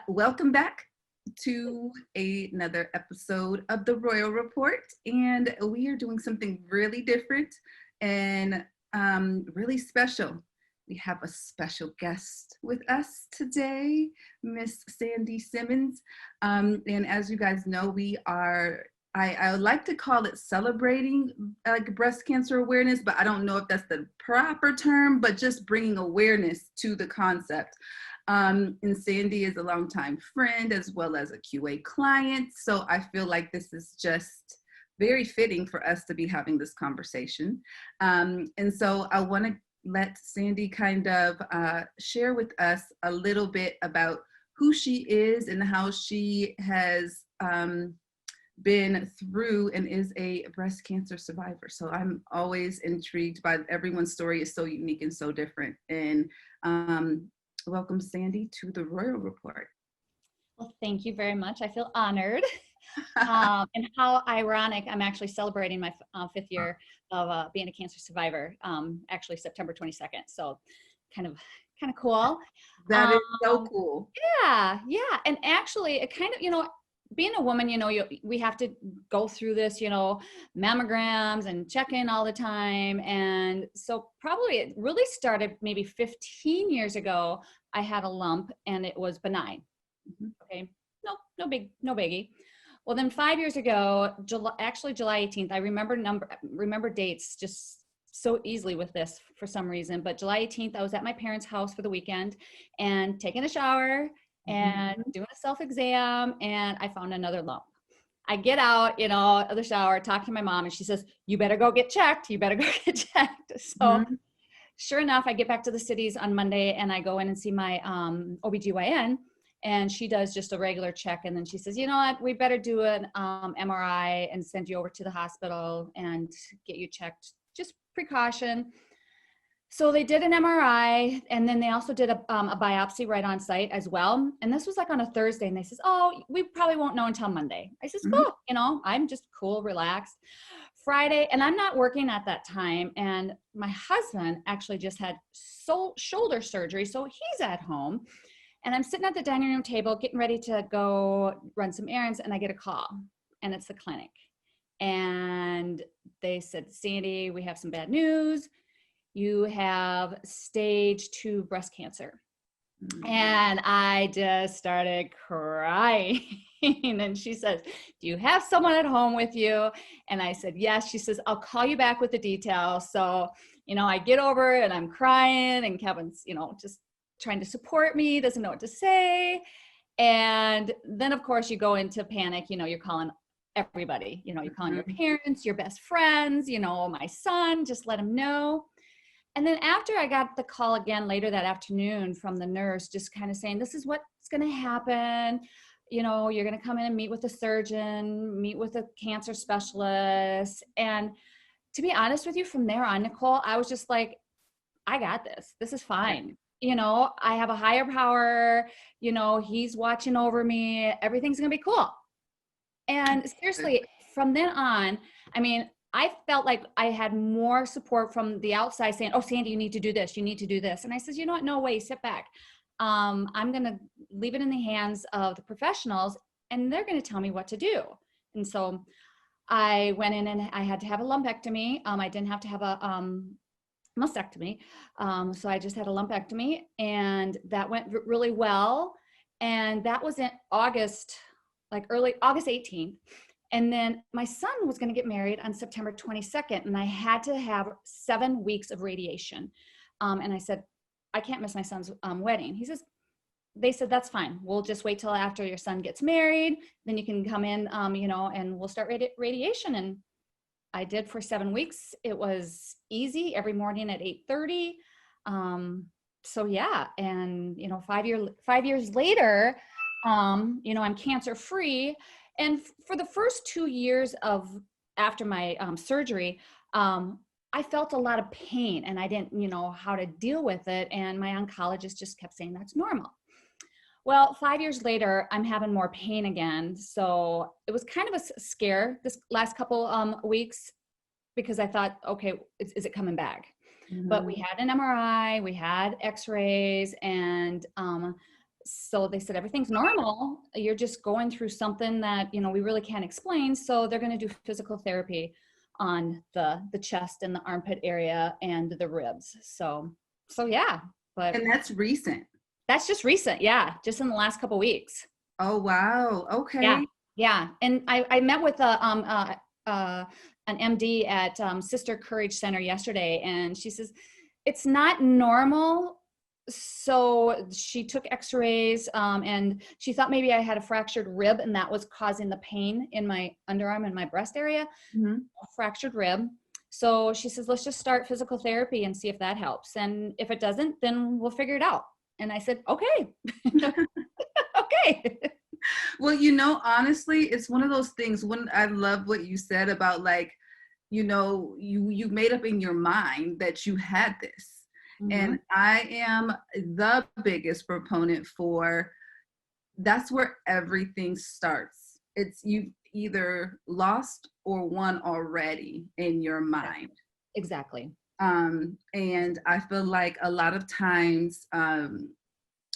Welcome back to another episode of the Royal Report. And we are doing something really different and really special. We have a special guest with us today, Miss Sandy Simmons. And as you guys know, I would like to call it celebrating breast cancer awareness, but I don't know if that's the proper term, but just bringing awareness to the concept. And Sandy is a longtime friend as well as a QA client. So I feel like this is just very fitting for us to be having this conversation. And so I want to let Sandy kind of share with us a little bit about who she is and how she has been through and is a breast cancer survivor. So I'm always intrigued by everyone's story is so unique and so different. And welcome, Sandy, to the Royal Report. Well, thank you very much. I feel honored. And how ironic, I'm actually celebrating my 5th year of being a cancer survivor, actually September 22nd. So kind of cool. That is so cool. Yeah. And actually it kind of, being a woman, we have to go through this, mammograms and check in all the time. And so probably it really started maybe 15 years ago. I had a lump and it was benign. Okay. No biggie. Well, then 5 years ago, July 18th, I remember dates just so easily with this for some reason, but July 18th, I was at my parents' house for the weekend and taking a shower and doing a self-exam, and I found another lump. I get out, of the shower, talk to my mom, and she says, you better go get checked. So sure enough, I get back to the cities on Monday and I go in and see my OBGYN, and she does just a regular check. And then she says, you know what, we better do an MRI and send you over to the hospital and get you checked, just precaution. So they did an MRI, and then they also did a biopsy right on site as well. And this was like on a Thursday, and they says, oh, we probably won't know until Monday. I says, cool, I'm just cool, relaxed. Friday, and I'm not working at that time. And my husband actually just had shoulder surgery, so he's at home. And I'm sitting at the dining room table, getting ready to go run some errands, and I get a call, and it's the clinic. And they said, Sandy, we have some bad news. You have stage 2 breast cancer. And I just started crying. And she says, do you have someone at home with you? And I said, yes. She says, I'll call you back with the details. So, I get over and I'm crying, and Kevin's, just trying to support me, doesn't know what to say. And then of course you go into panic, you're calling everybody, you're calling your parents, your best friends, my son, just let him know. And then after I got the call again later that afternoon from the nurse, just kind of saying, this is what's going to happen. You're going to come in and meet with a surgeon, meet with a cancer specialist. And to be honest with you, from there on, Nicole, I was just like, I got this. This is fine. I have a higher power, he's watching over me. Everything's going to be cool. And seriously, from then on, I felt like I had more support from the outside saying, oh, Sandy, you need to do this. You need to do this. And I says, you know what? No way, sit back. I'm going to leave it in the hands of the professionals, and they're going to tell me what to do. And so I went in and I had to have a lumpectomy. I didn't have to have a mastectomy. So I just had a lumpectomy, and that went really well. And that was in August, like early August 18th. And then my son was going to get married on September 22nd, and I had to have 7 weeks of radiation. And I said, I can't miss my son's wedding. They said, that's fine. We'll just wait till after your son gets married. Then you can come in, and we'll start radiation. And I did for 7 weeks. It was easy every morning at 8:30. So yeah. And, 5 years later, I'm cancer free. And for the first 2 years after my surgery, I felt a lot of pain, and I didn't know how to deal with it. And my oncologist just kept saying that's normal. Well, 5 years later, I'm having more pain again. So it was kind of a scare this last couple weeks, because I thought, okay, is it coming back? But we had an MRI, we had x-rays, and so they said, everything's normal. You're just going through something that, we really can't explain. So they're going to do physical therapy on the chest and the armpit area and the ribs. So yeah, but And that's recent. that's just recent. Yeah. Just in the last couple weeks. Oh, wow. Yeah. Okay. Yeah. And I met with an MD at Sister Courage Center yesterday, and she says, it's not normal. So she took x-rays and she thought maybe I had a fractured rib and that was causing the pain in my underarm and my breast area, a fractured rib. So she says, let's just start physical therapy and see if that helps. And if it doesn't, then we'll figure it out. And I said, okay. Okay. Well, honestly, it's one of those things when I love what you said about like, you made up in your mind that you had this. And I am the biggest proponent for that's where everything starts. It's you've either lost or won already in your mind. Exactly. And I feel like a lot of times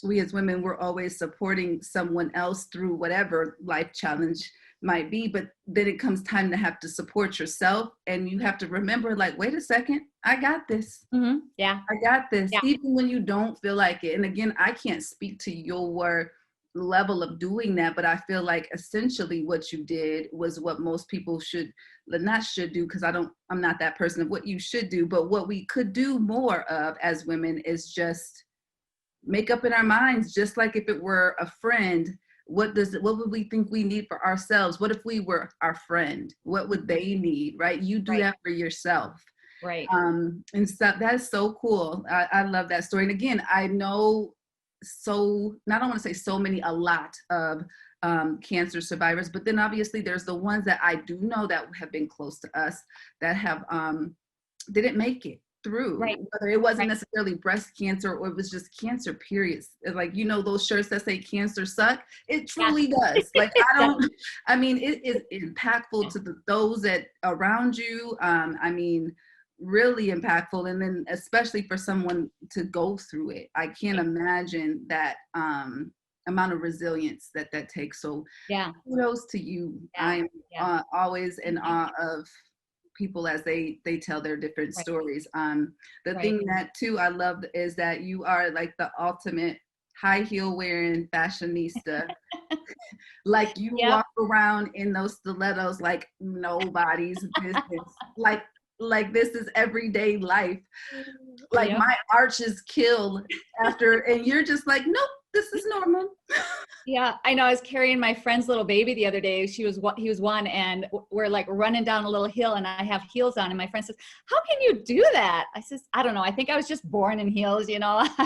we as women, we're always supporting someone else through whatever life challenge might be, but then it comes time to have to support yourself, and you have to remember, like, wait a second, I got this. Yeah, I got this, yeah. even when you don't feel like it. And again, I can't speak to your level of doing that, but I feel like essentially what you did was what most people not should do, because I'm not that person of what you should do, but what we could do more of as women is just make up in our minds, just like if it were a friend. What would we think we need for ourselves? What if we were our friend? What would they need, right? You do that for yourself. Right. And so that's so cool. I love that story. And again, I know I don't want to say so many, a lot of cancer survivors, but then obviously there's the ones that I do know that have been close to us that have didn't make it through, right. Whether it wasn't necessarily breast cancer or it was just cancer, periods. Like, those shirts that say cancer suck, it truly does. Like, it is impactful to those that around you. Really impactful. And then especially for someone to go through it, I can't imagine that amount of resilience that takes. So kudos to you. I'm always in awe of people as they tell their different stories. The thing that too I love is that you are like the ultimate high heel wearing fashionista. Like you walk around in those stilettos like nobody's business. Like this is everyday life. Like my arch is killed after, and you're just like, nope, this is normal. Yeah, I know. I was carrying my friend's little baby the other day. He was one, and we're like running down a little hill, and I have heels on. And my friend says, "How can you do that?" I says, "I don't know. I think I was just born in heels. I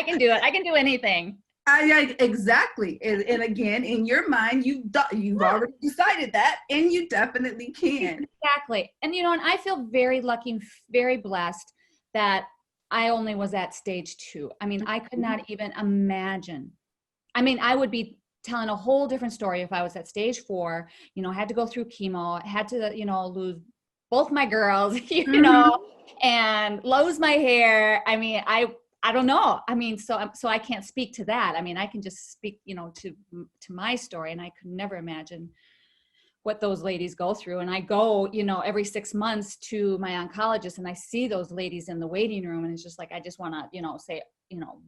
can do it. I can do anything." Exactly. And again, in your mind, you've already decided that, and you definitely can. Exactly. And and I feel very lucky and very blessed that I only was at stage 2. I mean, I could not even imagine. I mean, I would be telling a whole different story if I was at stage 4, I had to go through chemo, had to, lose both my girls, and lose my hair. I mean, I don't know. I mean, so I can't speak to that. I mean, I can just speak, to my story, and I could never imagine what those ladies go through. And I go, every 6 months to my oncologist, and I see those ladies in the waiting room, and it's just like, I just want to, say,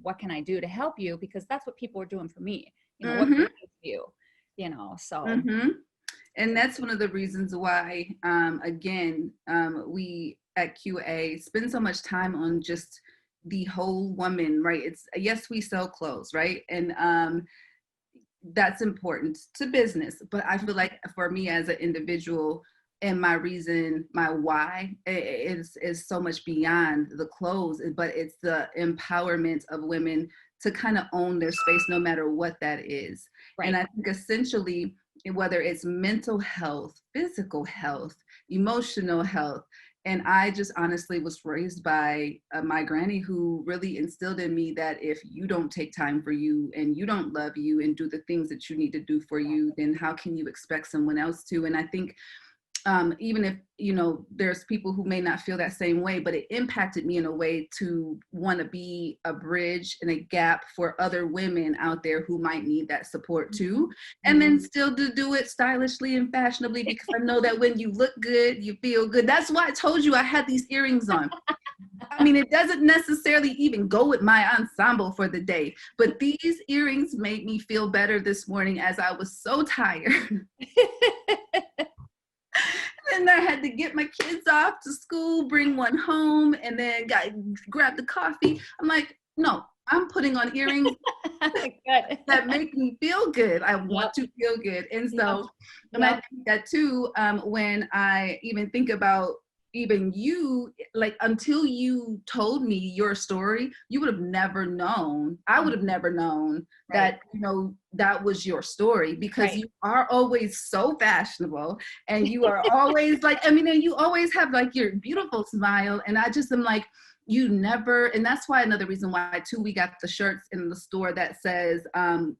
what can I do to help you? Because that's what people are doing for me. What can I do for you? So. And that's one of the reasons why, we at QA spend so much time on just the whole woman, right? It's, yes, we sell clothes, right? And that's important to business, but I feel like for me as an individual, and my reason, my why is so much beyond the clothes, but it's the empowerment of women to kind of own their space, no matter what that is. Right. And I think essentially, whether it's mental health, physical health, emotional health, and I just honestly was raised by my granny, who really instilled in me that if you don't take time for you and you don't love you and do the things that you need to do for you, then how can you expect someone else to? And I think even if, there's people who may not feel that same way, but it impacted me in a way to want to be a bridge and a gap for other women out there who might need that support too. And then still to do it stylishly and fashionably, because I know that when you look good, you feel good. That's why I told you I had these earrings on. I mean, it doesn't necessarily even go with my ensemble for the day, but these earrings made me feel better this morning as I was so tired. And I had to get my kids off to school, bring one home, and then grab the coffee. I'm like, no, I'm putting on earrings that make me feel good. I want to feel good. And so, and I think that too, when I even think about even you, like until you told me your story, you would have never known. I would have never known that, that was your story, because you are always so fashionable, and you are always like, and you always have like your beautiful smile. And I just am like, you never, and that's why another reason why too, we got the shirts in the store that says,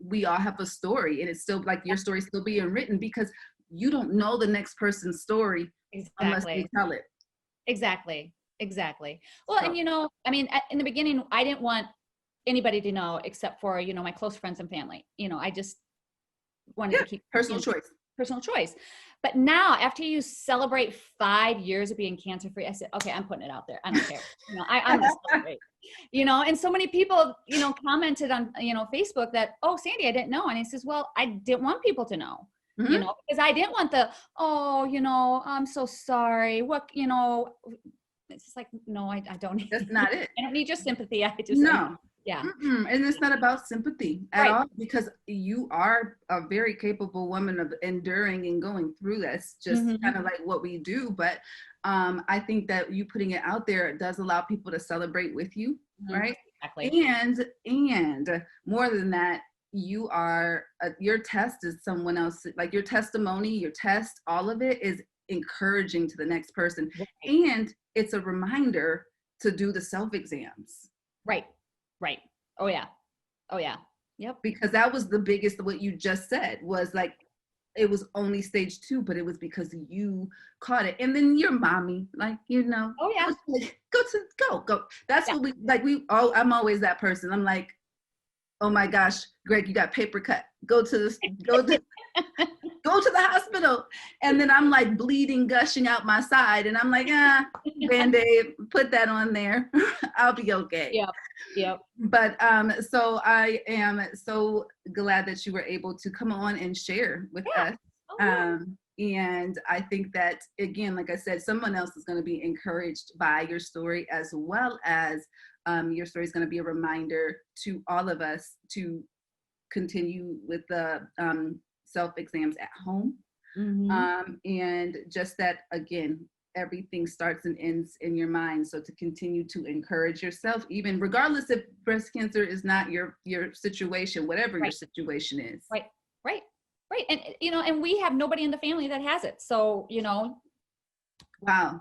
we all have a story, and it's still like your story still being written, because you don't know the next person's story unless they tell it. Exactly. Well, and in the beginning, I didn't want anybody to know except for, my close friends and family. I just wanted to keep personal choice. But now, after you celebrate 5 years of being cancer-free, I said, okay, I'm putting it out there. I don't care. I'm going to celebrate. And so many people, commented on, Facebook that, oh, Sandy, I didn't know. And I says, well, I didn't want people to know. Because I didn't want I'm so sorry. What, it's just like, no, I don't need, that's not it. I don't need your sympathy. I just, no. Yeah. And it's not about sympathy at all, because you are a very capable woman of enduring and going through this, just kind of like what we do. But I think that you putting it out there does allow people to celebrate with you. Right. Exactly. And more than that, you are, your test is someone else, like your testimony, your test, all of it is encouraging to the next person. And it's a reminder to do the self-exams. Right. Oh yeah. Yep. Because that was the biggest, what you just said was like, it was only stage 2, but it was because you caught it. And then your mommy, like, oh yeah, go. That's what I'm always that person. I'm like, oh my gosh, Greg, you got paper cut. Go to the hospital. And then I'm like bleeding, gushing out my side. And I'm like, Band-Aid, put that on there. I'll be okay. Yep. But so I am so glad that you were able to come on and share with us. And I think that, again, like I said, someone else is going to be encouraged by your story, as well as your story is going to be a reminder to all of us to continue with the self-exams at home. And just that, again, everything starts and ends in your mind. So to continue to encourage yourself, even regardless if breast cancer is not your situation, whatever your situation is. Right. And, and we have nobody in the family that has it. So, Wow.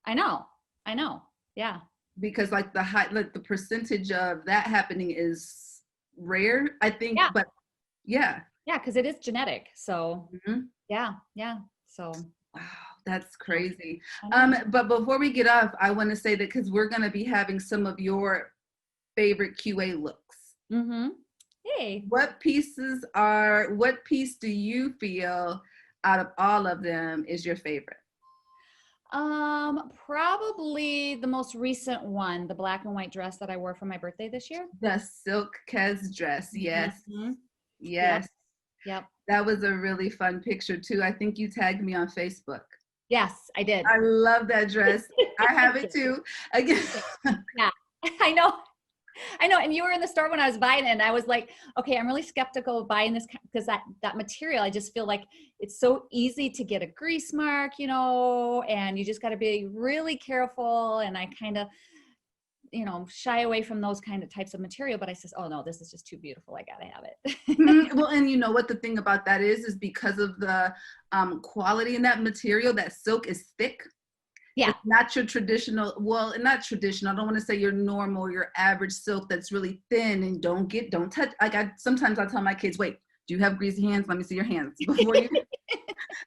I know. Yeah. Because like the percentage of that happening is rare, I think. Yeah. But yeah. Yeah, because it is genetic. So yeah. So wow, that's crazy. But before we get off, I want to say that because we're going to be having some of your favorite QA looks. Hey. What piece do you feel out of all of them is your favorite? Probably the most recent one, the black and white dress that I wore for my birthday this year. The silk Kez dress. Yes. Yes. Yep. That was a really fun picture too. I think you tagged me on Facebook. Yes, I did. I love that dress. I have it too. Again. Yeah, I know. And you were in the store when I was buying it, and I was like, okay, I'm really skeptical of buying this because that material, I just feel like it's so easy to get a grease mark, and you just got to be really careful. And I kind of, shy away from those kind of types of material, but I says, oh no, this is just too beautiful. I got to have it. Well, and you know what the thing about that is because of the quality in that material, that silk is thick. Yeah. It's not your traditional, not traditional. I don't want to say your normal, your average silk that's really thin and don't touch. Sometimes I tell my kids, wait, do you have greasy hands? Let me see your hands before you.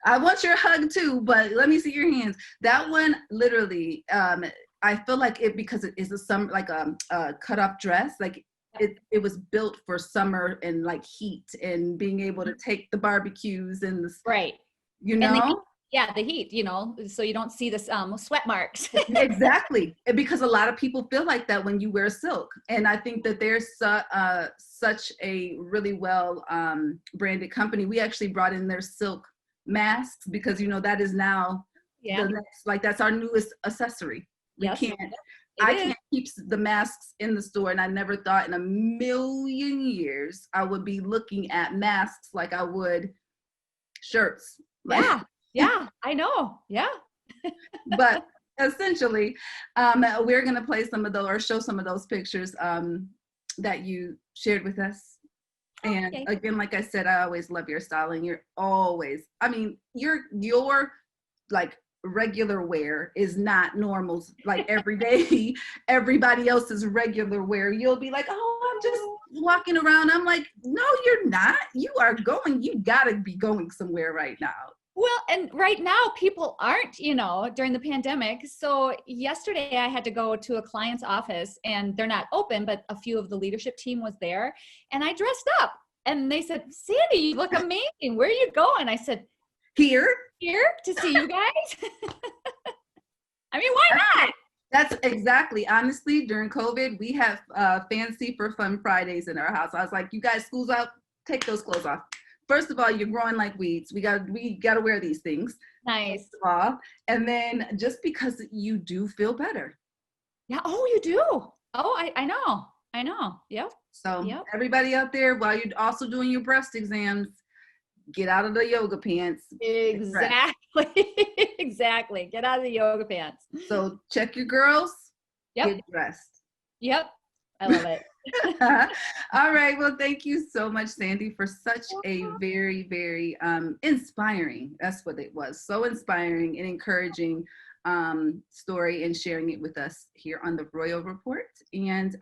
I want your hug too, but let me see your hands. That one, literally, I feel like it because it is like a cut off dress. Like it was built for summer and like heat and being able to take the barbecues and the, Right. you And know. the heat, you know, so you don't see this sweat marks. Exactly, because a lot of people feel like that when you wear silk, and I think that there's such a really well branded company. We actually brought in their silk masks because that is now Yeah. the next, like that's our newest accessory. Yes. I can't keep the masks in the store, and I never thought in a million years I would be looking at masks like I would shirts. Yeah, I know. Yeah. But essentially, we're going to play some of those or show some of those pictures that you shared with us. And Okay. again, like I said, I always love your styling. You're always, I mean, your like regular wear is not normal, like every day. Everybody else's regular wear, you'll be like, oh, I'm just walking around. I'm like, no, you're not. You gotta be going somewhere right now. Well, and right now people aren't, during the pandemic. So yesterday I had to go to a client's office and they're not open, but a few of the leadership team was there and I dressed up and they said, Sandy, you look amazing. Where are you going? I said, Here to see you guys. I mean, why not? That's exactly, honestly, during COVID, we have fancy for fun Fridays in our house. I was like, you guys, school's out, take those clothes off. First of all, you're growing like weeds. We got to wear these things. Nice. First of all, and then just because you do feel better. Yeah. Oh, you do. Oh, I know. Yep. So everybody out there, while you're also doing your breast exams, get out of the yoga pants. Exactly. Exactly. Get out of the yoga pants. So check your girls. Yep. Get dressed. Yep. I love it. All right. Well, thank you so much, Sandy, for such a very, very inspiring, that's what it was, so inspiring and encouraging story and sharing it with us here on the Royal Report. And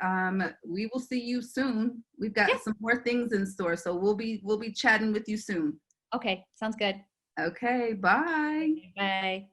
we will see you soon. We've got some more things in store, so we'll be chatting with you soon. Okay. Sounds good. Okay. Bye. Bye.